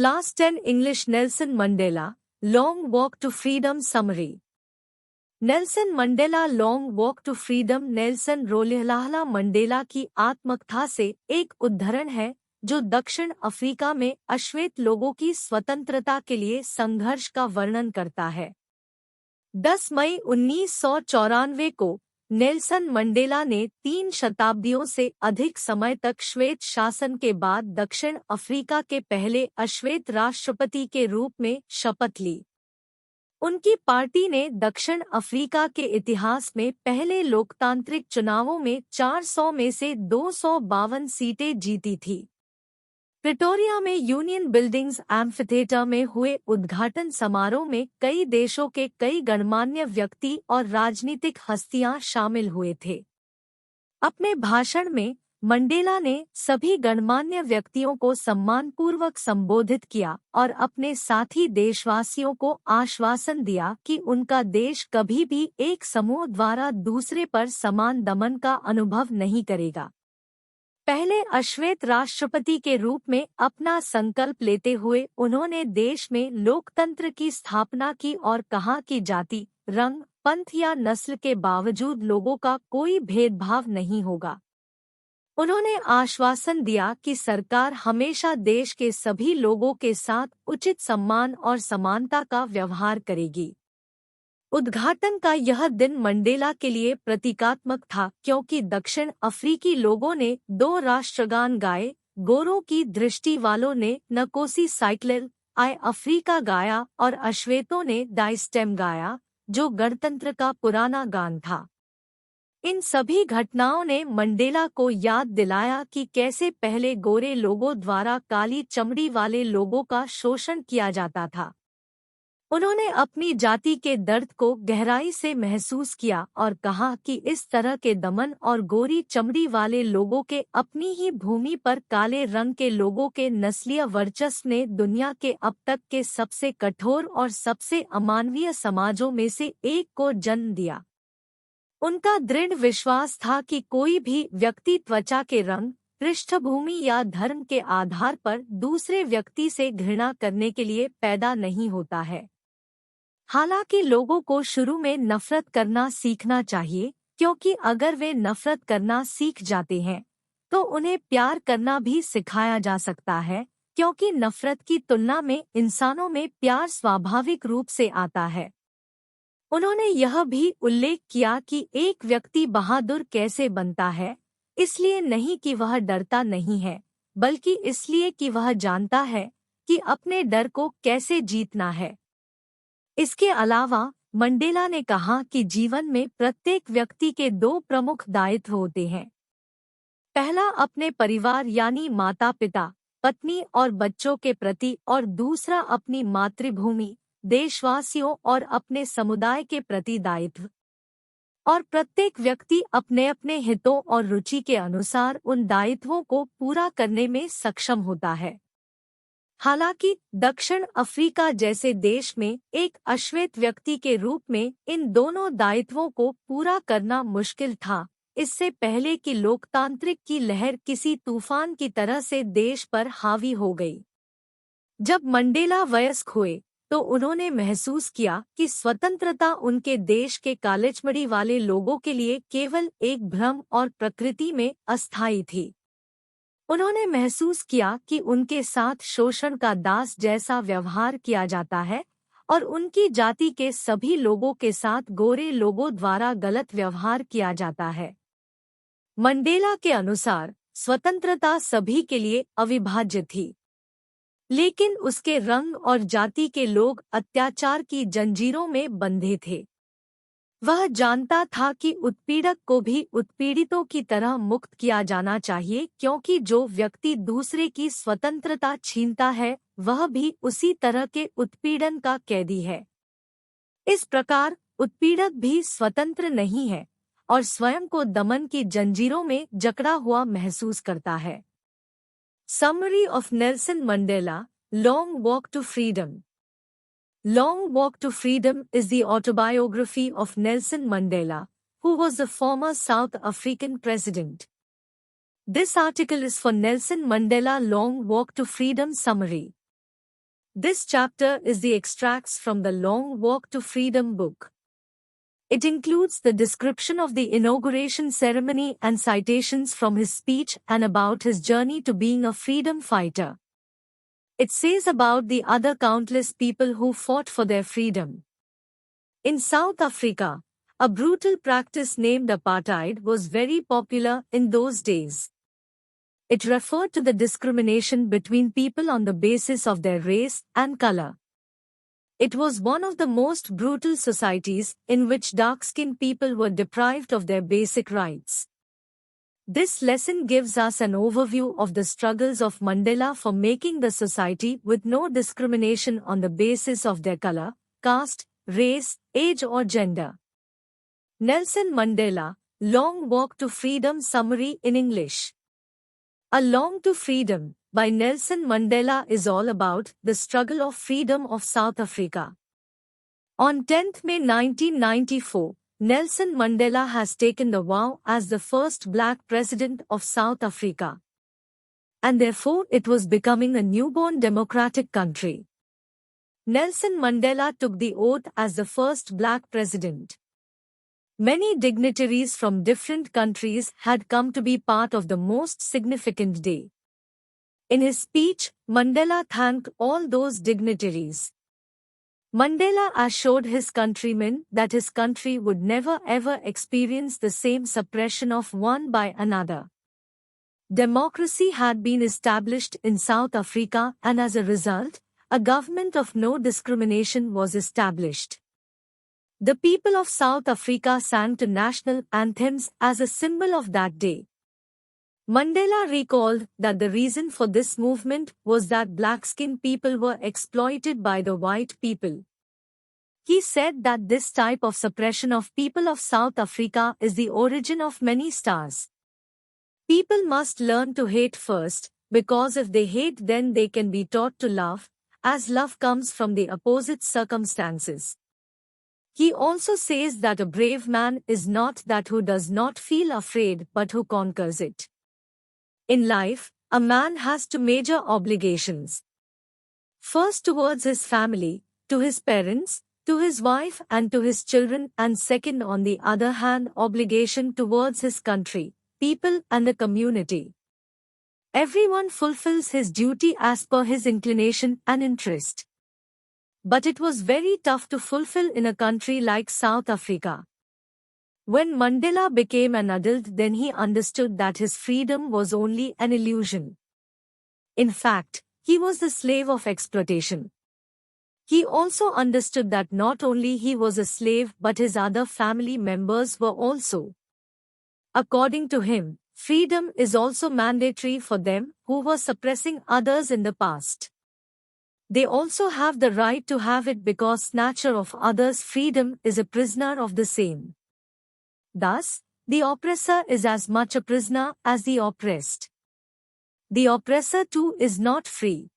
Class 10 English Nelson Mandela, Long Walk to Freedom Summary. Nelson Mandela long walk to freedom Nelson Rolihlahla Mandela की आत्मकथा से एक उद्धरण है जो दक्षिण अफ्रीका में अश्वेत लोगों की स्वतंत्रता के लिए संघर्ष का वर्णन करता है। 10 मई 1994 को नेल्सन मंडेला ने 3 शताब्दियों से अधिक समय तक श्वेत शासन के बाद दक्षिण अफ्रीका के पहले अश्वेत राष्ट्रपति के रूप में शपथ ली। उनकी पार्टी ने दक्षिण अफ्रीका के इतिहास में पहले लोकतांत्रिक चुनावों में 400 में से 252 सीटें जीती थी। प्रिटोरिया में यूनियन बिल्डिंग्स एम्फिथिएटर में हुए उद्घाटन समारोह में कई देशों के कई गणमान्य व्यक्ति और राजनीतिक हस्तियां शामिल हुए थे। अपने भाषण में मंडेला ने सभी गणमान्य व्यक्तियों को सम्मानपूर्वक संबोधित किया और अपने साथी देशवासियों को आश्वासन दिया कि उनका देश कभी भी एक समूह द्वारा दूसरे पर समान दमन का अनुभव नहीं करेगा। पहले अश्वेत राष्ट्रपति के रूप में अपना संकल्प लेते हुए उन्होंने देश में लोकतंत्र की स्थापना की और कहा कि जाति, रंग, पंथ या नस्ल के बावजूद लोगों का कोई भेदभाव नहीं होगा। उन्होंने आश्वासन दिया कि सरकार हमेशा देश के सभी लोगों के साथ उचित सम्मान और समानता का व्यवहार करेगी। उद्घाटन का यह दिन मंडेला के लिए प्रतीकात्मक था क्योंकि दक्षिण अफ्रीकी लोगों ने 2 राष्ट्रगान गाए। गोरों की दृष्टि वालों ने नकोसी साइक्लिल आई अफ्रीका गाया और अश्वेतों ने डाइस्टेम गाया, जो गणतंत्र का पुराना गान था। इन सभी घटनाओं ने मंडेला को याद दिलाया कि कैसे पहले गोरे लोगों द्वारा काली चमड़ी वाले लोगों का शोषण किया जाता था। उन्होंने अपनी जाति के दर्द को गहराई से महसूस किया और कहा कि इस तरह के दमन और गोरी चमड़ी वाले लोगों के अपनी ही भूमि पर काले रंग के लोगों के नस्लीय वर्चस्व ने दुनिया के अब तक के सबसे कठोर और सबसे अमानवीय समाजों में से एक को जन्म दिया। उनका दृढ़ विश्वास था कि कोई भी व्यक्ति त्वचा के रंग, पृष्ठभूमि या धर्म के आधार पर दूसरे व्यक्ति से घृणा करने के लिए पैदा नहीं होता है। हालांकि लोगों को शुरू में नफरत करना सीखना चाहिए, क्योंकि अगर वे नफरत करना सीख जाते हैं तो उन्हें प्यार करना भी सिखाया जा सकता है, क्योंकि नफरत की तुलना में इंसानों में प्यार स्वाभाविक रूप से आता है। उन्होंने यह भी उल्लेख किया कि एक व्यक्ति बहादुर कैसे बनता है, इसलिए नहीं कि वह डरता नहीं है, बल्कि इसलिए कि वह जानता है कि अपने डर को कैसे जीतना है। इसके अलावा मंडेला ने कहा कि जीवन में प्रत्येक व्यक्ति के 2 प्रमुख दायित्व होते हैं। पहला अपने परिवार यानी माता पिता, पत्नी और बच्चों के प्रति, और दूसरा अपनी मातृभूमि, देशवासियों और अपने समुदाय के प्रति दायित्व। और प्रत्येक व्यक्ति अपने अपने हितों और रुचि के अनुसार उन दायित्वों को पूरा करने में सक्षम होता है। हालांकि दक्षिण अफ्रीका जैसे देश में एक अश्वेत व्यक्ति के रूप में इन दोनों दायित्वों को पूरा करना मुश्किल था, इससे पहले कि लोकतांत्रिक की लहर किसी तूफान की तरह से देश पर हावी हो गई। जब मंडेला वयस्क हुए तो उन्होंने महसूस किया कि स्वतंत्रता उनके देश के कालेचमड़ी वाले लोगों के लिए केवल एक भ्रम और प्रकृति में अस्थायी थी। उन्होंने महसूस किया कि उनके साथ शोषण का दास जैसा व्यवहार किया जाता है और उनकी जाति के सभी लोगों के साथ गोरे लोगों द्वारा गलत व्यवहार किया जाता है। मंडेला के अनुसार स्वतंत्रता सभी के लिए अविभाज्य थी, लेकिन उसके रंग और जाति के लोग अत्याचार की जंजीरों में बंधे थे। वह जानता था कि उत्पीड़क को भी उत्पीड़ितों की तरह मुक्त किया जाना चाहिए, क्योंकि जो व्यक्ति दूसरे की स्वतंत्रता छीनता है वह भी उसी तरह के उत्पीड़न का कैदी है। इस प्रकार उत्पीड़क भी स्वतंत्र नहीं है और स्वयं को दमन की जंजीरों में जकड़ा हुआ महसूस करता है। Summary of Nelson Mandela, Long Walk to Freedom. Long Walk to Freedom is the autobiography of Nelson Mandela, who was the former South African president. This article is for Nelson Mandela Long Walk to Freedom Summary. This chapter is the extracts from the Long Walk to Freedom book. It includes the description of the inauguration ceremony and citations from his speech and about his journey to being a freedom fighter. It says about the other countless people who fought for their freedom. In South Africa, a brutal practice named apartheid was very popular in those days. It referred to the discrimination between people on the basis of their race and color. It was one of the most brutal societies in which dark-skinned people were deprived of their basic rights. This lesson gives us an overview of the struggles of Mandela for making the society with no discrimination on the basis of their color, caste, race, age or gender. Nelson Mandela, Long Walk to Freedom Summary in English. A Long to Freedom by Nelson Mandela is all about the struggle of freedom of South Africa. On 10th May 1994, Nelson Mandela has taken the vow as the first black president of South Africa. And therefore it was becoming a newborn democratic country. Nelson Mandela took the oath as the first black president. Many dignitaries from different countries had come to be part of the most significant day. In his speech, Mandela thanked all those dignitaries. Mandela assured his countrymen that his country would never ever experience the same suppression of one by another. Democracy had been established in South Africa and as a result, a government of no discrimination was established. The people of South Africa sang to national anthems as a symbol of that day. Mandela recalled that the reason for this movement was that black-skinned people were exploited by the white people. He said that this type of suppression of people of South Africa is the origin of many stars. People must learn to hate first, because if they hate then they can be taught to love, as love comes from the opposite circumstances. He also says that a brave man is not that who does not feel afraid but who conquers it. In life, a man has two major obligations. First towards his family, to his parents, to his wife and to his children, and second on the other hand obligation towards his country, people and the community. Everyone fulfills his duty as per his inclination and interest. But it was very tough to fulfill in a country like South Africa. When Mandela became an adult, then he understood that his freedom was only an illusion. In fact, he was the slave of exploitation. He also understood that not only he was a slave but his other family members were also. According to him, freedom is also mandatory for them who were suppressing others in the past. They also have the right to have it because snatcher of others' freedom is a prisoner of the same. Thus, the oppressor is as much a prisoner as the oppressed. The oppressor too is not free.